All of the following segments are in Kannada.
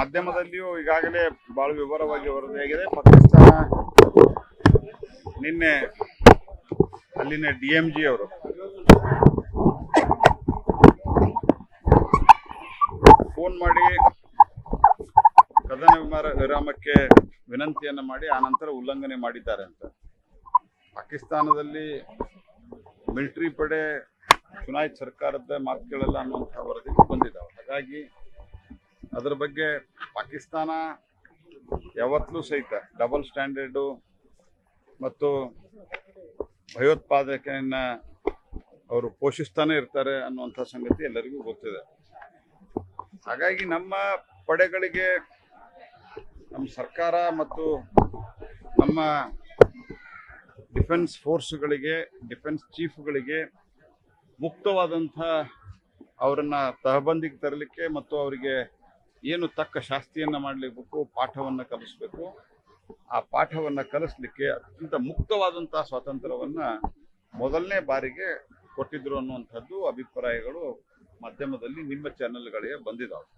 ಮಾಧ್ಯಮದಲ್ಲಿಯೂ ಈಗಾಗಲೇ ಬಹಳ ವಿವರವಾಗಿ ವರದಿಯಾಗಿದೆ. ಪಾಕಿಸ್ತಾನ ನಿನ್ನೆ ಅಲ್ಲಿನ DMG ಅವರು ಫೋನ್ ಮಾಡಿ ಕದನ ವಿರಾಮಕ್ಕೆ ವಿನಂತಿಯನ್ನು ಮಾಡಿ ಆನಂತರ ಉಲ್ಲಂಘನೆ ಮಾಡಿದ್ದಾರೆ ಅಂತ. ಪಾಕಿಸ್ತಾನದಲ್ಲಿ ಮಿಲಿಟರಿ ಪಡೆ ಚುನಾಯಿತ ಸರ್ಕಾರದ ಮಾತುಗಳೆಲ್ಲ ಅನ್ನುವಂತಹ ವರದಿ ಬಂದಿದ್ದಾವೆ. ಹಾಗಾಗಿ ಅದರ ಬಗ್ಗೆ ಪಾಕಿಸ್ತಾನ ಯಾವತ್ತಲೂ ಸಹಿತ ಡಬಲ್ ಸ್ಟ್ಯಾಂಡರ್ಡು ಮತ್ತು ಭಯೋತ್ಪಾದನೆಯನ್ನ ಅವರು ಪೋಷಿಸ್ತಾನೆ ಇರ್ತಾರೆ ಅನ್ನುವಂಥ ಸಂಗತಿ ಎಲ್ಲರಿಗೂ ಗೊತ್ತಿದೆ. ಹಾಗಾಗಿ ನಮ್ಮ ಪಡೆಗಳಿಗೆ, ನಮ್ಮ ಸರ್ಕಾರ ಮತ್ತು ನಮ್ಮ ಡಿಫೆನ್ಸ್ ಫೋರ್ಸ್ಗಳಿಗೆ, ಡಿಫೆನ್ಸ್ ಚೀಫ್ಗಳಿಗೆ ಮುಕ್ತವಾದಂಥ ಅವರನ್ನ ತಹಬಂದಿಗೆ ತರಲಿಕ್ಕೆ ಮತ್ತು ಅವರಿಗೆ ಏನು ತಕ್ಕ ಶಾಸ್ತಿಯನ್ನು ಮಾಡಲಿಬೇಕು, ಪಾಠವನ್ನು ಕಲಿಸ್ಬೇಕು, ಆ ಪಾಠವನ್ನು ಕಲಿಸ್ಲಿಕ್ಕೆ ಅತ್ಯಂತ ಮುಕ್ತವಾದಂಥ ಸ್ವಾತಂತ್ರ್ಯವನ್ನು ಮೊದಲನೇ ಬಾರಿಗೆ ಕೊಟ್ಟಿದ್ರು ಅನ್ನುವಂಥದ್ದು ಅಭಿಪ್ರಾಯಗಳು ಮಾಧ್ಯಮದಲ್ಲಿ ನಿಮ್ಮ ಚಾನೆಲ್ಗಳಿಗೆ ಬಂದಿದ್ದಾವೆ.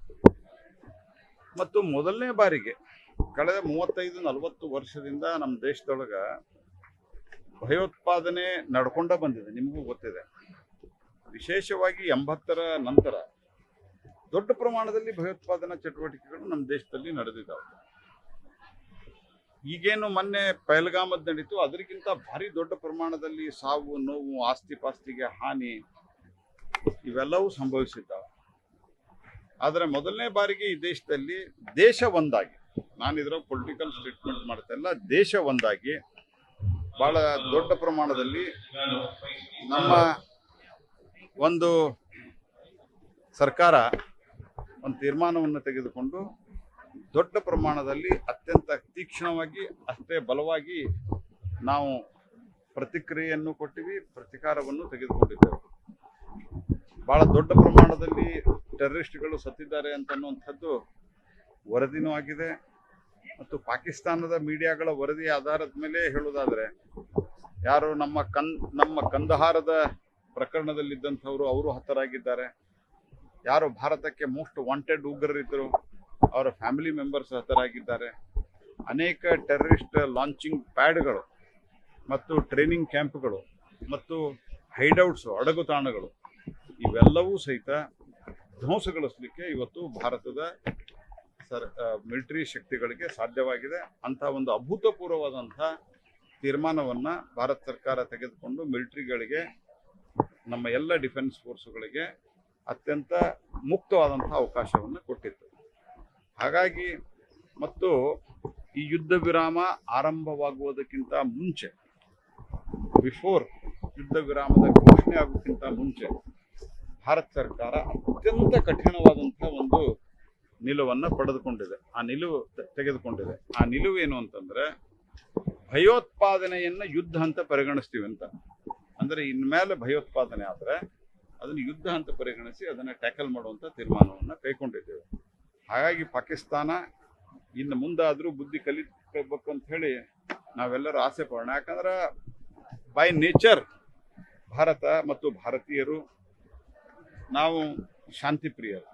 ಮತ್ತು ಮೊದಲನೇ ಬಾರಿಗೆ ಕಳೆದ 35-40 ವರ್ಷದಿಂದ ನಮ್ಮ ದೇಶದೊಳಗೆ ಭಯೋತ್ಪಾದನೆ ನಡ್ಕೊಂಡ ಬಂದಿದೆ. ನಿಮಗೂ ಗೊತ್ತಿದೆ. ವಿಶೇಷವಾಗಿ 80ರ ನಂತರ ದೊಡ್ಡ ಪ್ರಮಾಣದಲ್ಲಿ ಭಯೋತ್ಪಾದನಾ ಚಟುವಟಿಕೆಗಳು ನಮ್ಮ ದೇಶದಲ್ಲಿ ನಡೆದಿದ್ದಾವೆ. ಈಗೇನು ಮೊನ್ನೆ ಪಹಲ್ಗಾಮದ್ ನಡೀತು, ಅದಕ್ಕಿಂತ ಭಾರಿ ದೊಡ್ಡ ಪ್ರಮಾಣದಲ್ಲಿ ಸಾವು ನೋವು, ಆಸ್ತಿ ಪಾಸ್ತಿಗೆ ಹಾನಿ ಇವೆಲ್ಲವೂ ಸಂಭವಿಸಿದ್ದಾವೆ. ಆದರೆ ಮೊದಲನೇ ಬಾರಿಗೆ ಈ ದೇಶದಲ್ಲಿ ದೇಶ ಒಂದಾಗಿ, ನಾನು ಇದರ ಪೊಲಿಟಿಕಲ್ ಸ್ಟೇಟ್ಮೆಂಟ್ ಮಾಡ್ತಾ ಇಲ್ಲ, ದೇಶ ಒಂದಾಗಿ ಬಹಳ ದೊಡ್ಡ ಪ್ರಮಾಣದಲ್ಲಿ ನಮ್ಮ ಒಂದು ಸರ್ಕಾರ ಒಂದು ತೀರ್ಮಾನವನ್ನು ತೆಗೆದುಕೊಂಡು ದೊಡ್ಡ ಪ್ರಮಾಣದಲ್ಲಿ ಅತ್ಯಂತ ತೀಕ್ಷ್ಣವಾಗಿ, ಅಷ್ಟೇ ಬಲವಾಗಿ ನಾವು ಪ್ರತಿಕ್ರಿಯೆಯನ್ನು ಕೊಟ್ಟಿವಿ, ಪ್ರತಿಕಾರವನ್ನು ತೆಗೆದುಕೊಂಡಿದ್ದೇವೆ. ಬಹಳ ದೊಡ್ಡ ಪ್ರಮಾಣದಲ್ಲಿ ಟೆರರಿಸ್ಟ್ಗಳು ಸತ್ತಿದ್ದಾರೆ ಅಂತನ್ನುವಂಥದ್ದು ವರದಿನೂ ಆಗಿದೆ. ಮತ್ತು ಪಾಕಿಸ್ತಾನದ ಮೀಡಿಯಾಗಳ ವರದಿ ಆಧಾರದ ಮೇಲೆ ಹೇಳೋದಾದರೆ, ಯಾರು ನಮ್ಮ ಕಂದಹಾರದ ಪ್ರಕರಣದಲ್ಲಿದ್ದಂಥವರು ಅವರು ಹತರಾಗಿದ್ದಾರೆ. ಯಾರು ಭಾರತಕ್ಕೆ ಮೋಸ್ಟ್ ವಾಂಟೆಡ್ ಉಗ್ರರಿದ್ದರು ಅವರ ಫ್ಯಾಮಿಲಿ ಮೆಂಬರ್ಸ್ ಹತರಾಗಿದ್ದಾರೆ. ಅನೇಕ ಟೆರರಿಸ್ಟ್ ಲಾಂಚಿಂಗ್ ಪ್ಯಾಡ್ಗಳು ಮತ್ತು ಟ್ರೈನಿಂಗ್ ಕ್ಯಾಂಪ್ಗಳು ಮತ್ತು ಹೈಡೌಟ್ಸು, ಅಡಗುತಾಣಗಳು ಇವೆಲ್ಲವೂ ಸಹಿತ ಧ್ವಂಸಗೊಳಿಸಲಿಕ್ಕೆ ಇವತ್ತು ಭಾರತದ ಮಿಲಿಟರಿ ಶಕ್ತಿಗಳಿಗೆ ಸಾಧ್ಯವಾಗಿದೆ. ಅಂಥ ಒಂದು ಅಭೂತಪೂರ್ವವಾದಂಥ ತೀರ್ಮಾನವನ್ನು ಭಾರತ ಸರ್ಕಾರ ತೆಗೆದುಕೊಂಡು ಮಿಲಿಟರಿಗಳಿಗೆ, ನಮ್ಮ ಎಲ್ಲ ಡಿಫೆನ್ಸ್ ಫೋರ್ಸ್ಗಳಿಗೆ ಅತ್ಯಂತ ಮುಕ್ತವಾದಂಥ ಅವಕಾಶವನ್ನು ಕೊಟ್ಟಿತ್ತು. ಹಾಗಾಗಿ ಮತ್ತು ಈ ಯುದ್ಧ ವಿರಾಮ ಆರಂಭವಾಗುವುದಕ್ಕಿಂತ ಮುಂಚೆ, ಬಿಫೋರ್ ಯುದ್ಧ ವಿರಾಮದ ಘೋಷಣೆ ಆಗೋಕ್ಕಿಂತ ಮುಂಚೆ ಭಾರತ ಸರ್ಕಾರ ಅತ್ಯಂತ ಕಠಿಣವಾದಂಥ ಒಂದು ನಿಲುವನ್ನು ಪಡೆದುಕೊಂಡಿದೆ, ತೆಗೆದುಕೊಂಡಿದೆ. ಆ ನಿಲುವು ಏನು ಅಂತಂದ್ರೆ, ಭಯೋತ್ಪಾದನೆಯನ್ನು ಯುದ್ಧ ಅಂತ ಪರಿಗಣಿಸ್ತೀವಿ ಅಂತ. ಅಂದರೆ ಇನ್ಮೇಲೆ ಭಯೋತ್ಪಾದನೆ ಆದರೆ ಅದನ್ನು ಯುದ್ಧ ಅಂತ ಪರಿಗಣಿಸಿ ಅದನ್ನು ಟ್ಯಾಕಲ್ ಮಾಡುವಂಥ ತೀರ್ಮಾನವನ್ನು ಕೈಗೊಂಡಿದ್ದೇವೆ. ಹಾಗಾಗಿ ಪಾಕಿಸ್ತಾನ ಇನ್ನು ಮುಂದಾದರೂ ಬುದ್ಧಿ ಕಲಿಬೇಕು ಅಂತ ಹೇಳಿ ನಾವೆಲ್ಲರೂ ಆಸೆ ಪಡೋಣ. ಯಾಕಂದ್ರೆ ಬೈ ನೇಚರ್ ಭಾರತ ಮತ್ತು ಭಾರತೀಯರು ನಾವು ಶಾಂತಿ ಪ್ರಿಯರು.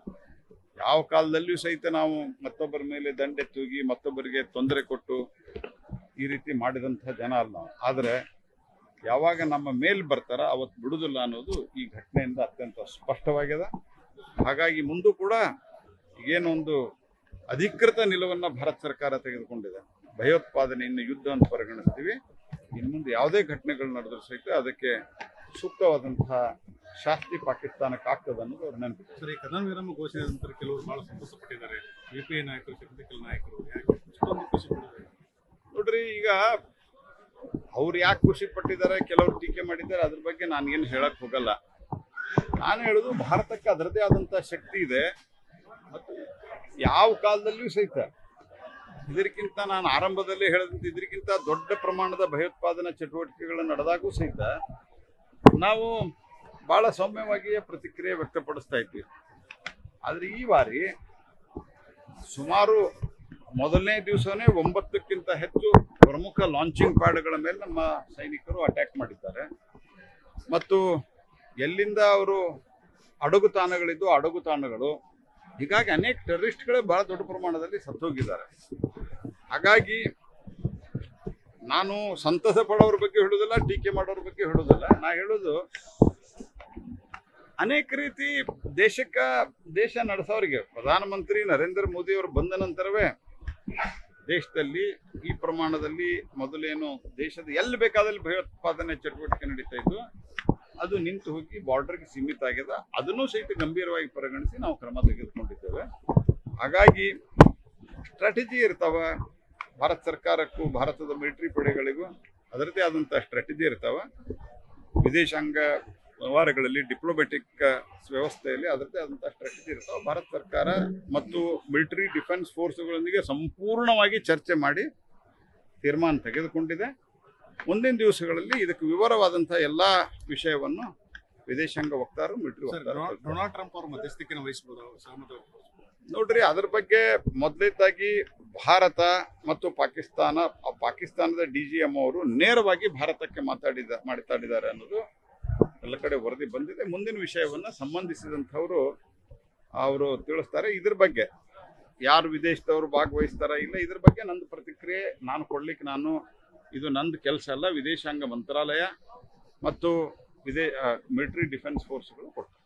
ಯಾವ ಕಾಲದಲ್ಲಿಯೂ ಸಹಿತ ನಾವು ಮತ್ತೊಬ್ಬರ ಮೇಲೆ ದಂಡೆ ತೂಗಿ ಮತ್ತೊಬ್ಬರಿಗೆ ತೊಂದರೆ ಕೊಟ್ಟು ಈ ರೀತಿ ಮಾಡಿದಂಥ ಜನ ಅಲ್ಲ ನಾವು. ಆದರೆ ಯಾವಾಗ ನಮ್ಮ ಮೇಲ್ ಬರ್ತಾರ ಅವತ್ತು ಬಿಡುದಿಲ್ಲ ಅನ್ನೋದು ಈ ಘಟನೆಯಿಂದ ಅತ್ಯಂತ ಸ್ಪಷ್ಟವಾಗಿದೆ. ಹಾಗಾಗಿ ಮುಂದೂ ಕೂಡ ಏನೊಂದು ಅಧಿಕೃತ ನಿಲುವನ್ನು ಭಾರತ ಸರ್ಕಾರ ತೆಗೆದುಕೊಂಡಿದೆ. ಭಯೋತ್ಪಾದನೆಯನ್ನು ಯುದ್ಧ ಅಂತ ಪರಿಗಣಿಸ್ತೀವಿ. ಇನ್ನು ಮುಂದೆ ಯಾವುದೇ ಘಟನೆಗಳು ನಡೆದರೂ ಸಹಿತ ಅದಕ್ಕೆ ಸೂಕ್ತವಾದಂತಹ ಶಾಸ್ತಿ ಪಾಕಿಸ್ತಾನಕ್ಕೆ ಆಗ್ತದೆ ಅನ್ನೋದು ಅವ್ರು ನೆನಪಿದೆ. ಸರ್, ಈ ಕದನ ವಿರಾಮ ಘೋಷಣೆ ನಂತರ ಕೆಲವರು ಬಹಳ ಸಂತೋಷಪಟ್ಟಿದ್ದಾರೆ. UPA ನಾಯಕರು, ಕೆಲವು ನಾಯಕರು ಖುಷಿ ಪಟ್ಟಿದ್ದಾರೆ. ನೋಡ್ರಿ, ಈಗ ಅವ್ರು ಯಾಕೆ ಖುಷಿ ಪಟ್ಟಿದ್ದಾರೆ, ಕೆಲವರು ಟೀಕೆ ಮಾಡಿದ್ದಾರೆ, ಅದ್ರ ಬಗ್ಗೆ ನಾನು ಏನು ಹೇಳಕ್ ಹೋಗಲ್ಲ. ನಾನು ಹೇಳೋದು, ಭಾರತಕ್ಕೆ ಅದರದೇ ಆದಂಥ ಶಕ್ತಿ ಇದೆ. ಮತ್ತು ಯಾವ ಕಾಲದಲ್ಲಿಯೂ ಸಹಿತ ಇದಕ್ಕಿಂತ, ನಾನು ಆರಂಭದಲ್ಲಿ ಹೇಳಿದಂತೆ, ಇದಕ್ಕಿಂತ ದೊಡ್ಡ ಪ್ರಮಾಣದ ಭಯೋತ್ಪಾದನಾ ಚಟುವಟಿಕೆಗಳು ನಡೆದಾಗೂ ಸಹಿತ ನಾವು ಬಹಳ ಸೌಮ್ಯವಾಗಿಯೇ ಪ್ರತಿಕ್ರಿಯೆ ವ್ಯಕ್ತಪಡಿಸ್ತಾ ಇದ್ದೀವಿ. ಆದರೆ ಈ ಬಾರಿ ಸುಮಾರು ಮೊದಲನೇ ದಿವಸನೇ 9ಕ್ಕಿಂತ ಹೆಚ್ಚು ಪ್ರಮುಖ ಲಾಂಚಿಂಗ್ ಪ್ಯಾಡ್ಗಳ ಮೇಲೆ ನಮ್ಮ ಸೈನಿಕರು ಅಟ್ಯಾಕ್ ಮಾಡಿದ್ದಾರೆ. ಮತ್ತು ಎಲ್ಲಿಂದ ಅವರು ಅಡಗುತಾಣಗಳಿದ್ದು ಅಡಗುತಾಣಗಳು ಹೀಗಾಗಿ ಅನೇಕ ಟೆರರಿಸ್ಟ್ಗಳೇ ಬಹಳ ದೊಡ್ಡ ಪ್ರಮಾಣದಲ್ಲಿ ಸತ್ತೋಗಿದ್ದಾರೆ. ಹಾಗಾಗಿ ನಾನು ಸಂತಸ ಪಡೋರ ಬಗ್ಗೆ ಹೇಳೋದಿಲ್ಲ, ಟೀಕೆ ಮಾಡೋರ ಬಗ್ಗೆ ಹೇಳೋದಿಲ್ಲ. ನಾ ಹೇಳೋದು ಅನೇಕ ರೀತಿ ದೇಶ ನಡೆಸೋರಿಗೆ ಪ್ರಧಾನಮಂತ್ರಿ ನರೇಂದ್ರ ಮೋದಿ ಅವರು ಬಂದ ನಂತರವೇ ದೇಶದಲ್ಲಿ ಈ ಪ್ರಮಾಣದಲ್ಲಿ ಮೊದಲೇನು ದೇಶದ ಎಲ್ಲಿ ಬೇಕಾದಲ್ಲಿ ಭಯೋತ್ಪಾದನೆ ಚಟುವಟಿಕೆ ನಡೀತಾ ಇದ್ದು ಅದು ನಿಂತು ಹೋಗಿ ಬಾರ್ಡರ್ಗೆ ಸೀಮಿತ ಆಗಿದೆ. ಅದನ್ನು ಸಹಿತ ಗಂಭೀರವಾಗಿ ಪರಿಗಣಿಸಿ ನಾವು ಕ್ರಮ ತೆಗೆದುಕೊಂಡಿದ್ದೇವೆ. ಹಾಗಾಗಿ ಸ್ಟ್ರಾಟಜಿ ಇರ್ತಾವ, ಭಾರತ ಸರ್ಕಾರಕ್ಕೂ ಭಾರತದ ಮಿಲಿಟರಿ ಪಡೆಗಳಿಗೂ ಅದರದ್ದೇ ಆದಂಥ ಸ್ಟ್ರಾಟಜಿ ಇರ್ತಾವ. ವಿದೇಶಾಂಗ ವ್ಯವಹಾರಗಳಲ್ಲಿ ಡಿಪ್ಲೊಮ್ಯಾಟಿಕ್ ವ್ಯವಸ್ಥೆಯಲ್ಲಿ ಅದರದ್ದೇ ಆದಂಥ ಸ್ಟ್ರಾಟಜಿ ಇರ್ತಾವೆ. ಭಾರತ ಸರ್ಕಾರ ಮತ್ತು ಮಿಲಿಟರಿ ಡಿಫೆನ್ಸ್ ಫೋರ್ಸ್ಗಳೊಂದಿಗೆ ಸಂಪೂರ್ಣವಾಗಿ ಚರ್ಚೆ ಮಾಡಿ ತೀರ್ಮಾನ ತೆಗೆದುಕೊಂಡಿದೆ. ಮುಂದಿನ ದಿವಸಗಳಲ್ಲಿ ಇದಕ್ಕೆ ವಿವರವಾದಂಥ ಎಲ್ಲ ವಿಷಯವನ್ನು ವಿದೇಶಾಂಗ ವಕ್ತಾರರು ಮಿಲಿಟರಿ ವಕ್ತಾರರು ಡೊನಾಲ್ಡ್ ಟ್ರಂಪ್ ಅವರು ಮಧ್ಯಸ್ಥಿಕೆಯನ್ನು ವಹಿಸಬಹುದು ಸಹಮತ ನೋಡ್ರಿ. ಅದ್ರ ಬಗ್ಗೆ ಮೊದಲನೇದಾಗಿ ಭಾರತ ಮತ್ತು ಪಾಕಿಸ್ತಾನದ DGM ಅವರು ನೇರವಾಗಿ ಭಾರತಕ್ಕೆ ಮಾತಾಡಿದ್ದಾರೆ ಅನ್ನೋದು ಎಲ್ಲ ಕಡೆ ವರದಿ ಬಂದಿದೆ. ಮುಂದಿನ ವಿಷಯವನ್ನ ಸಂಬಂಧಿಸಿದಂಥವರು ಅವರು ತಿಳಿಸ್ತಾರೆ. ಇದ್ರ ಬಗ್ಗೆ ಯಾರು ವಿದೇಶದವರು ಭಾಗವಹಿಸ್ತಾರ ಇಲ್ಲ, ಇದ್ರ ಬಗ್ಗೆ ನಂದು ಪ್ರತಿಕ್ರಿಯೆ ನಾನು ಕೊಡ್ಲಿಕ್ಕೆ ಇದು ನಂದು ಕೆಲಸ ಅಲ್ಲ. ವಿದೇಶಾಂಗ ಮಂತ್ರಾಲಯ ಮತ್ತು ಮಿಲಿಟರಿ ಡಿಫೆನ್ಸ್ ಫೋರ್ಸ್ಗಳು ಕೊಡ್ತಾರೆ.